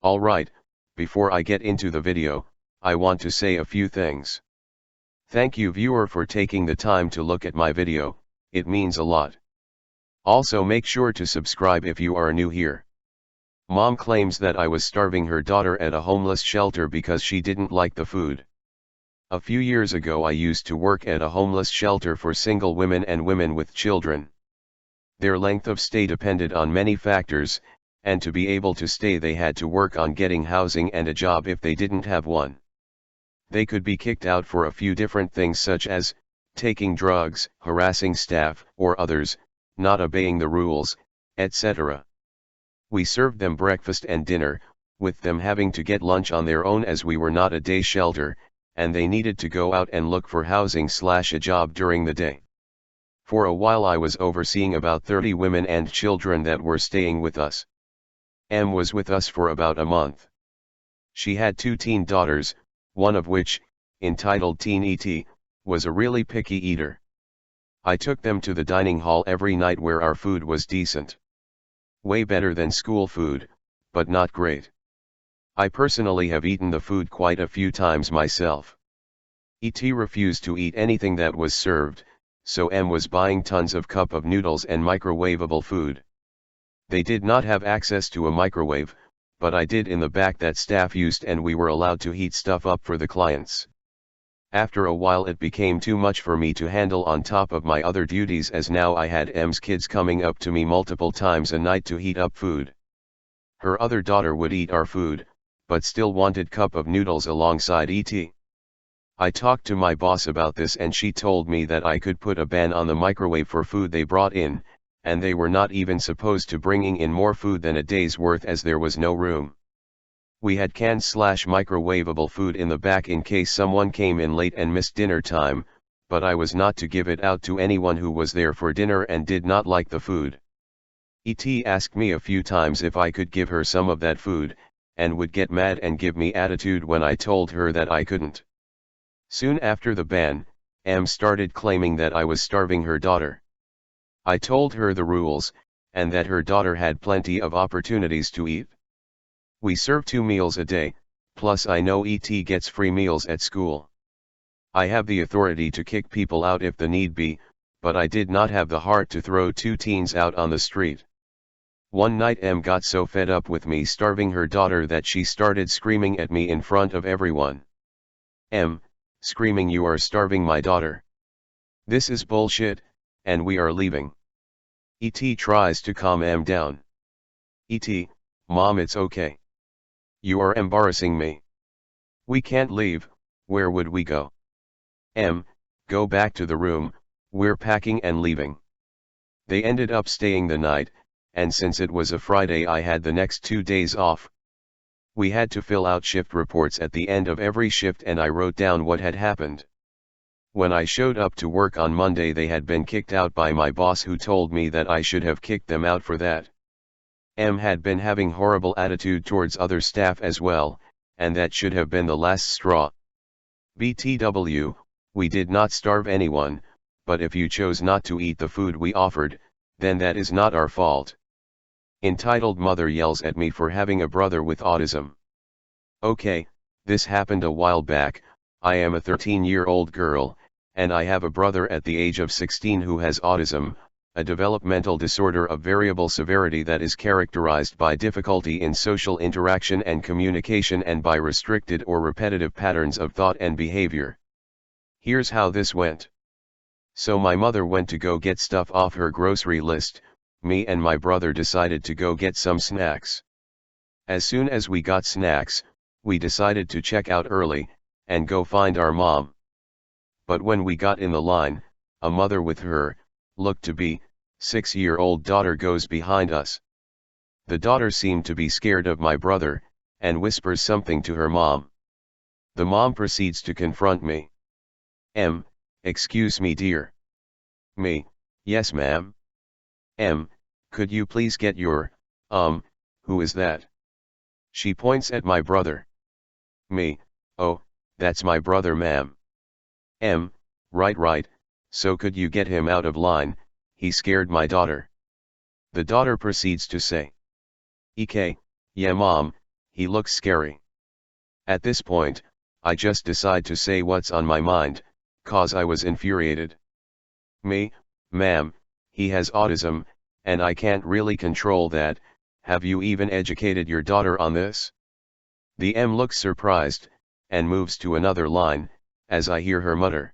Alright, before I get into the video, I want to say a few things. Thank you viewer for taking the time to look at my video, it means a lot. Also make sure to subscribe if you are new here. Mom claims that I was starving her daughter at a homeless shelter because she didn't like the food. A few years ago I used to work at a homeless shelter for single women and women with children. Their length of stay depended on many factors, and to be able to stay they had to work on getting housing and a job if they didn't have one. They could be kicked out for a few different things such as, taking drugs, harassing staff or others, not obeying the rules, etc. We served them breakfast and dinner, with them having to get lunch on their own as we were not a day shelter, and they needed to go out and look for housing/a job during the day. For a while I was overseeing about 30 women and children that were staying with us. M was with us for about a month. She had 2 teen daughters, one of which, entitled Teen ET, was a really picky eater. I took them to the dining hall every night where our food was decent. Way better than school food, but not great. I personally have eaten the food quite a few times myself. ET refused to eat anything that was served, so M was buying tons of cup of noodles and microwavable food. They did not have access to a microwave, but I did in the back that staff used and we were allowed to heat stuff up for the clients. After a while it became too much for me to handle on top of my other duties as now I had M's kids coming up to me multiple times a night to heat up food. Her other daughter would eat our food, but still wanted cup of noodles alongside ET. I talked to my boss about this and she told me that I could put a ban on the microwave for food they brought in, and they were not even supposed to bringing in more food than a day's worth as there was no room. We had canned/microwavable food in the back in case someone came in late and missed dinner time, but I was not to give it out to anyone who was there for dinner and did not like the food. ET asked me a few times if I could give her some of that food, and would get mad and give me attitude when I told her that I couldn't. Soon after the ban, M started claiming that I was starving her daughter. I told her the rules, and that her daughter had plenty of opportunities to eat. We serve 2 meals a day, plus I know ET gets free meals at school. I have the authority to kick people out if the need be, but I did not have the heart to throw 2 teens out on the street. One night M got so fed up with me starving her daughter that she started screaming at me in front of everyone. M, screaming, "You are starving my daughter. This is bullshit, and we are leaving." ET tries to calm M down. ET, "Mom, it's okay. You are embarrassing me. We can't leave, where would we go?" M, "Go back to the room, we're packing and leaving." They ended up staying the night, and since it was a Friday I had the next 2 days off. We had to fill out shift reports at the end of every shift and I wrote down what had happened. When I showed up to work on Monday they had been kicked out by my boss who told me that I should have kicked them out for that. M had been having horrible attitude towards other staff as well, and that should have been the last straw. BTW, we did not starve anyone, but if you chose not to eat the food we offered, then that is not our fault. Entitled mother yells at me for having a brother with autism. Okay, this happened a while back. I am a 13-year-old girl, and I have a brother at the age of 16 who has autism, a developmental disorder of variable severity that is characterized by difficulty in social interaction and communication and by restricted or repetitive patterns of thought and behavior. Here's how this went. So my mother went to go get stuff off her grocery list. Me and my brother decided to go get some snacks. As soon as we got snacks, we decided to check out early, and go find our mom. But when we got in the line, a mother with her, looked to be, 6-year-old daughter goes behind us. The daughter seemed to be scared of my brother, and whispers something to her mom. The mom proceeds to confront me. M, excuse me dear. Me, yes ma'am. M, could you please get your, who is that? She points at my brother. Me, oh, that's my brother ma'am. M, right, so could you get him out of line, he scared my daughter. The daughter proceeds to say. EK, yeah mom, he looks scary. At this point, I just decide to say what's on my mind, cause I was infuriated. Me, ma'am, he has autism, and I can't really control that. Have you even educated your daughter on this? The M looks surprised, and moves to another line, as I hear her mutter.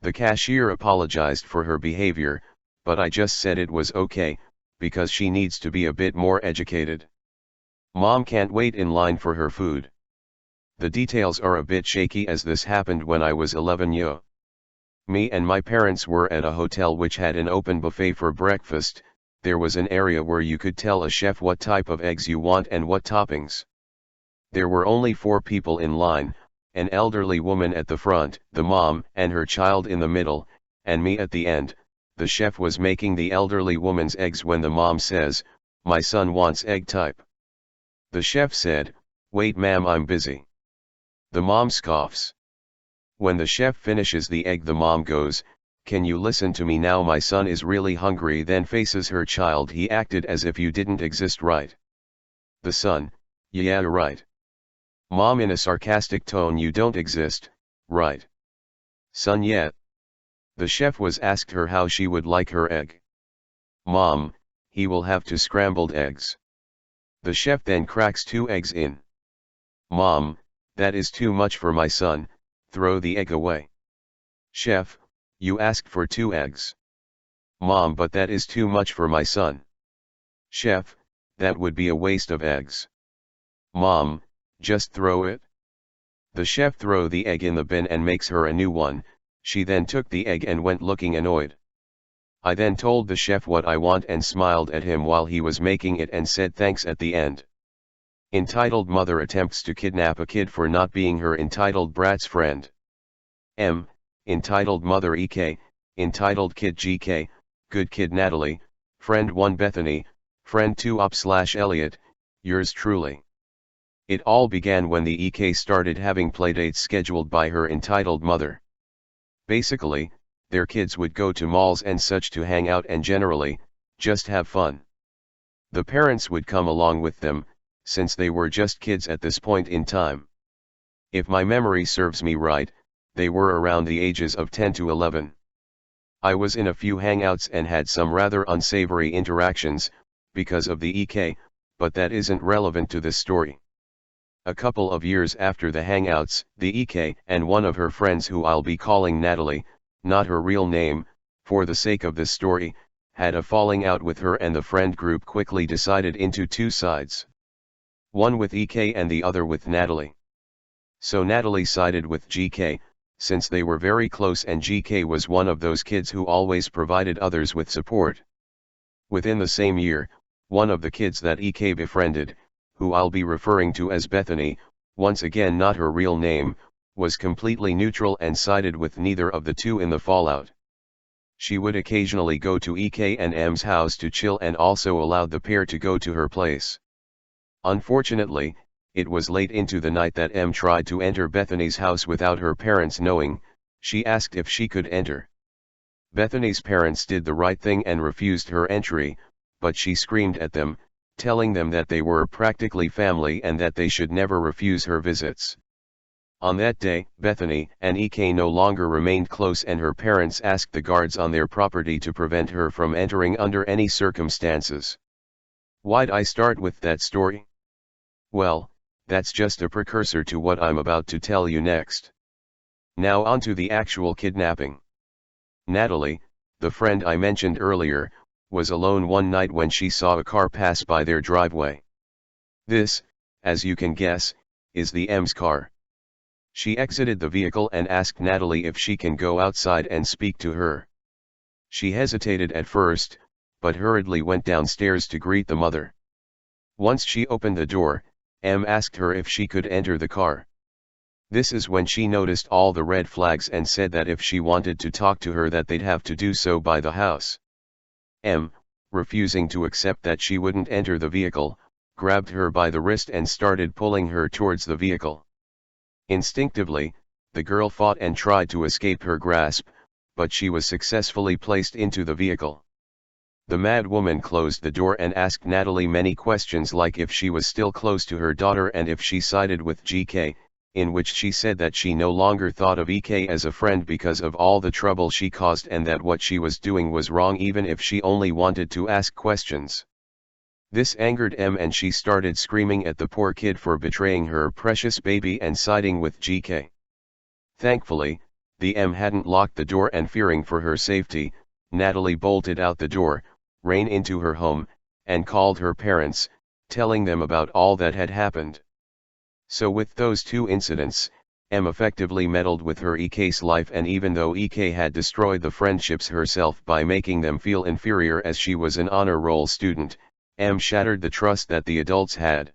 The cashier apologized for her behavior, but I just said it was okay, because she needs to be a bit more educated. Mom can't wait in line for her food. The details are a bit shaky as this happened when I was 11 years. Me and my parents were at a hotel which had an open buffet for breakfast. There was an area where you could tell a chef what type of eggs you want and what toppings. There were only 4 people in line, an elderly woman at the front, the mom and her child in the middle, and me at the end. The chef was making the elderly woman's eggs when the mom says, "My son wants egg type." The chef said, "Wait ma'am, I'm busy." The mom scoffs. When the chef finishes the egg, the mom goes, "Can you listen to me now, my son is really hungry," then faces her child. "He acted as if you didn't exist, right?" The son, "Yeah right." Mom in a sarcastic tone, "You don't exist, right?" Son, "Yeah." The chef was asked her how she would like her egg. Mom, "He will have 2 scrambled eggs." The chef then cracks 2 eggs in. Mom, "That is too much for my son, throw the egg away." Chef, "You asked for 2 eggs." Mom, "But that is too much for my son." Chef, "That would be a waste of eggs." Mom, "Just throw it." The chef throw the egg in the bin and makes her a new one. She then took the egg and went looking annoyed. I then told the chef what I want and smiled at him while he was making it and said thanks at the end. Entitled mother attempts to kidnap a kid for not being her entitled brat's friend. M. Entitled mother EK, entitled kid GK, good kid Natalie, friend 1 Bethany, friend 2 Op/Elliot, yours truly. It all began when the EK started having playdates scheduled by her entitled mother. Basically, their kids would go to malls and such to hang out and generally, just have fun. The parents would come along with them, since they were just kids at this point in time. If my memory serves me right, they were around the ages of 10 to 11. I was in a few hangouts and had some rather unsavory interactions, because of the EK, but that isn't relevant to this story. A couple of years after the hangouts, the EK and one of her friends, who I'll be calling Natalie, not her real name, for the sake of this story, had a falling out with her, and the friend group quickly decided into 2 sides. One with EK and the other with Natalie. So Natalie sided with GK, since they were very close and GK was one of those kids who always provided others with support. Within the same year, one of the kids that EK befriended, who I'll be referring to as Bethany, once again not her real name, was completely neutral and sided with neither of the 2 in the fallout. She would occasionally go to EK and M's house to chill and also allowed the pair to go to her place. Unfortunately, it was late into the night that M tried to enter Bethany's house without her parents knowing. She asked if she could enter. Bethany's parents did the right thing and refused her entry, but she screamed at them, telling them that they were practically family and that they should never refuse her visits. On that day, Bethany and EK no longer remained close, and her parents asked the guards on their property to prevent her from entering under any circumstances. Why'd I start with that story? Well, that's just a precursor to what I'm about to tell you next. Now on to the actual kidnapping. Natalie, the friend I mentioned earlier, was alone one night when she saw a car pass by their driveway. This, as you can guess, is the M's car. She exited the vehicle and asked Natalie if she can go outside and speak to her. She hesitated at first, but hurriedly went downstairs to greet the mother. Once she opened the door, M asked her if she could enter the car. This is when she noticed all the red flags and said that if she wanted to talk to her that they'd have to do so by the house. M, refusing to accept that she wouldn't enter the vehicle, grabbed her by the wrist and started pulling her towards the vehicle. Instinctively, the girl fought and tried to escape her grasp, but she was successfully placed into the vehicle. The mad woman closed the door and asked Natalie many questions, like if she was still close to her daughter and if she sided with GK, in which she said that she no longer thought of EK as a friend because of all the trouble she caused, and that what she was doing was wrong even if she only wanted to ask questions. This angered M, and she started screaming at the poor kid for betraying her precious baby and siding with GK. Thankfully, the M hadn't locked the door, and fearing for her safety, Natalie bolted out the door, ran into her home, and called her parents, telling them about all that had happened. So with those two incidents, M effectively meddled with her EK's life, and even though EK had destroyed the friendships herself by making them feel inferior as she was an honor roll student, M shattered the trust that the adults had.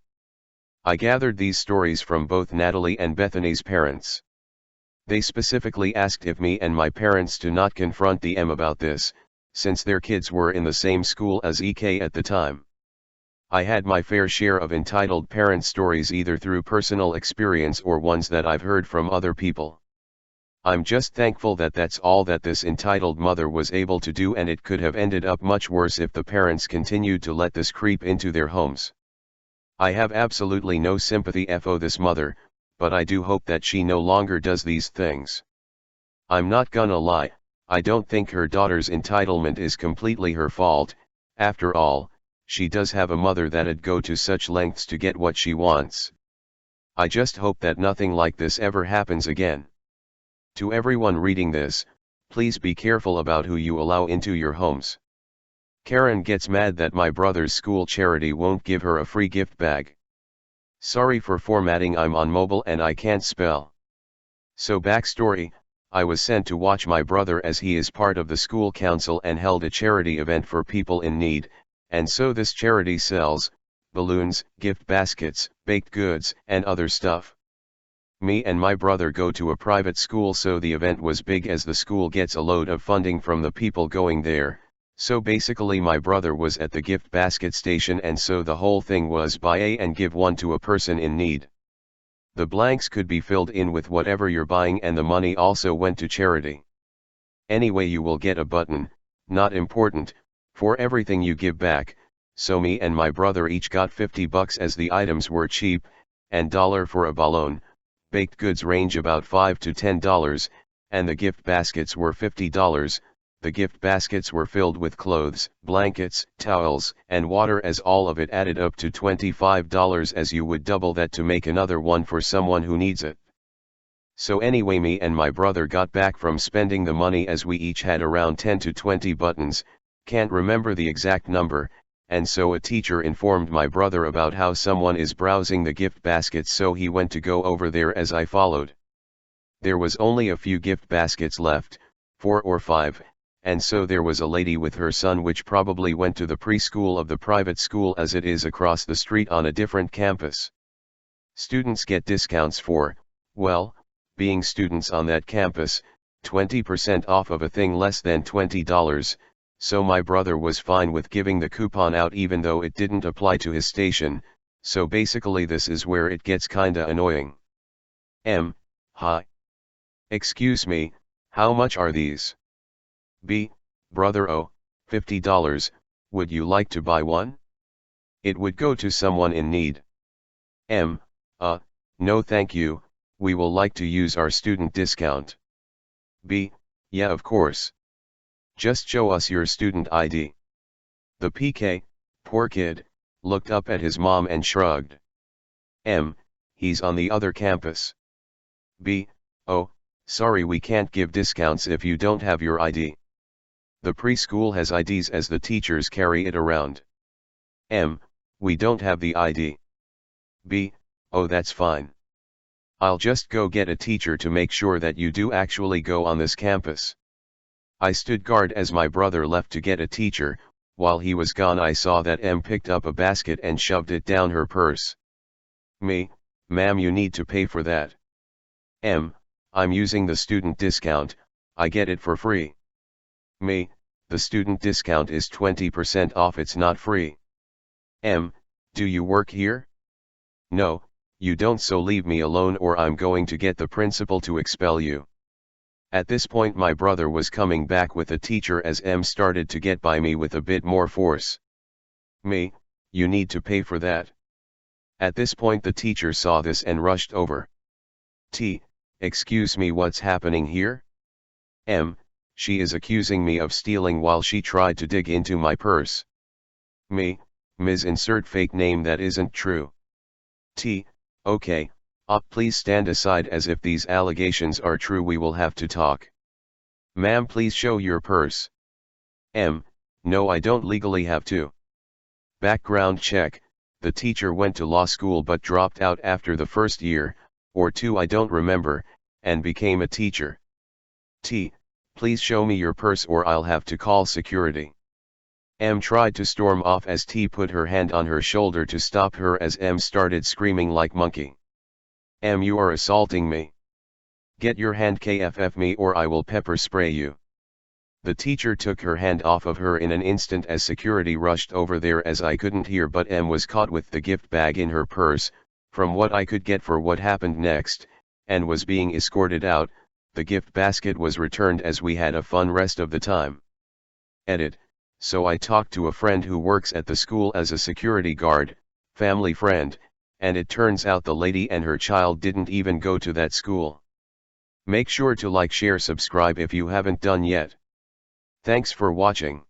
I gathered these stories from both Natalie and Bethany's parents. They specifically asked if me and my parents to not confront the M about this, since their kids were in the same school as EK at the time. I had my fair share of entitled parent stories, either through personal experience or ones that I've heard from other people. I'm just thankful that that's all that this entitled mother was able to do, and it could have ended up much worse if the parents continued to let this creep into their homes. I have absolutely no sympathy for this mother, but I do hope that she no longer does these things. I'm not gonna lie, I don't think her daughter's entitlement is completely her fault. After all, she does have a mother that'd go to such lengths to get what she wants. I just hope that nothing like this ever happens again. To everyone reading this, please be careful about who you allow into your homes. Karen gets mad that my brother's school charity won't give her a free gift bag. Sorry for formatting, I'm on mobile and I can't spell. So backstory, I was sent to watch my brother as he is part of the school council and held a charity event for people in need, and so this charity sells balloons, gift baskets, baked goods, and other stuff. Me and my brother go to a private school, so the event was big as the school gets a load of funding from the people going there. So basically my brother was at the gift basket station, and so the whole thing was buy a and give one to a person in need. The blanks could be filled in with whatever you're buying, and the money also went to charity. Anyway, you will get a button, not important, for everything you give back, so me and my brother each got $50 as the items were cheap, and $1 for a balloon. Baked goods range about $5 to $10, and the gift baskets were $50. The gift baskets were filled with clothes, blankets, towels, and water, as all of it added up to $25, as you would double that to make another one for someone who needs it. So anyway, me and my brother got back from spending the money as we each had around 10 to 20 buttons, can't remember the exact number, and so a teacher informed my brother about how someone is browsing the gift baskets, so he went to go over there as I followed. There was only a few gift baskets left, 4 or 5, and so there was a lady with her son, which probably went to the preschool of the private school, as it is across the street on a different campus. Students get discounts for, well, being students on that campus, 20% off of a thing less than $20, so my brother was fine with giving the coupon out even though it didn't apply to his station. So basically this is where it gets kinda annoying. Hi. Excuse me, how much are these? B. Brother, oh, $50, would you like to buy one? It would go to someone in need. No thank you, we will like to use our student discount. B. Yeah, of course. Just show us your student ID. The PK, poor kid, looked up at his mom and shrugged. He's on the other campus. B. Oh, sorry, we can't give discounts if you don't have your ID. The preschool has IDs as the teachers carry it around. We don't have the ID. B. Oh, that's fine. I'll just go get a teacher to make sure that you do actually go on this campus. I stood guard as my brother left to get a teacher. While he was gone, I saw that M picked up a basket and shoved it down her purse. Me, ma'am, you need to pay for that. I'm using the student discount, I get it for free. Me, the student discount is 20% off, it's not free. Do you work here? No, you don't, so leave me alone or I'm going to get the principal to expel you. At this point my brother was coming back with a teacher as M started to get by me with a bit more force. Me, you need to pay for that. At this point the teacher saw this and rushed over. T, excuse me, what's happening here? M, she is accusing me of stealing while she tried to dig into my purse. Me, Ms. Insert fake name that isn't true. T, okay, please stand aside as if these allegations are true, we will have to talk. Ma'am, please show your purse. M, no, I don't legally have to. Background check, the teacher went to law school but dropped out after the first year, or two, I don't remember, and became a teacher. T, please show me your purse or I'll have to call security. M tried to storm off as T put her hand on her shoulder to stop her as M started screaming like monkey. M, you are assaulting me. Get your hand kff me or I will pepper spray you. The teacher took her hand off of her in an instant as security rushed over there, as I couldn't hear, but M was caught with the gift bag in her purse, from what I could get for what happened next, and was being escorted out. The gift basket was returned as we had a fun rest of the time. Edit. So I talked to a friend who works at the school as a security guard, family friend, and it turns out the lady and her child didn't even go to that school. Make sure to like, share, subscribe if you haven't done yet. Thanks for watching.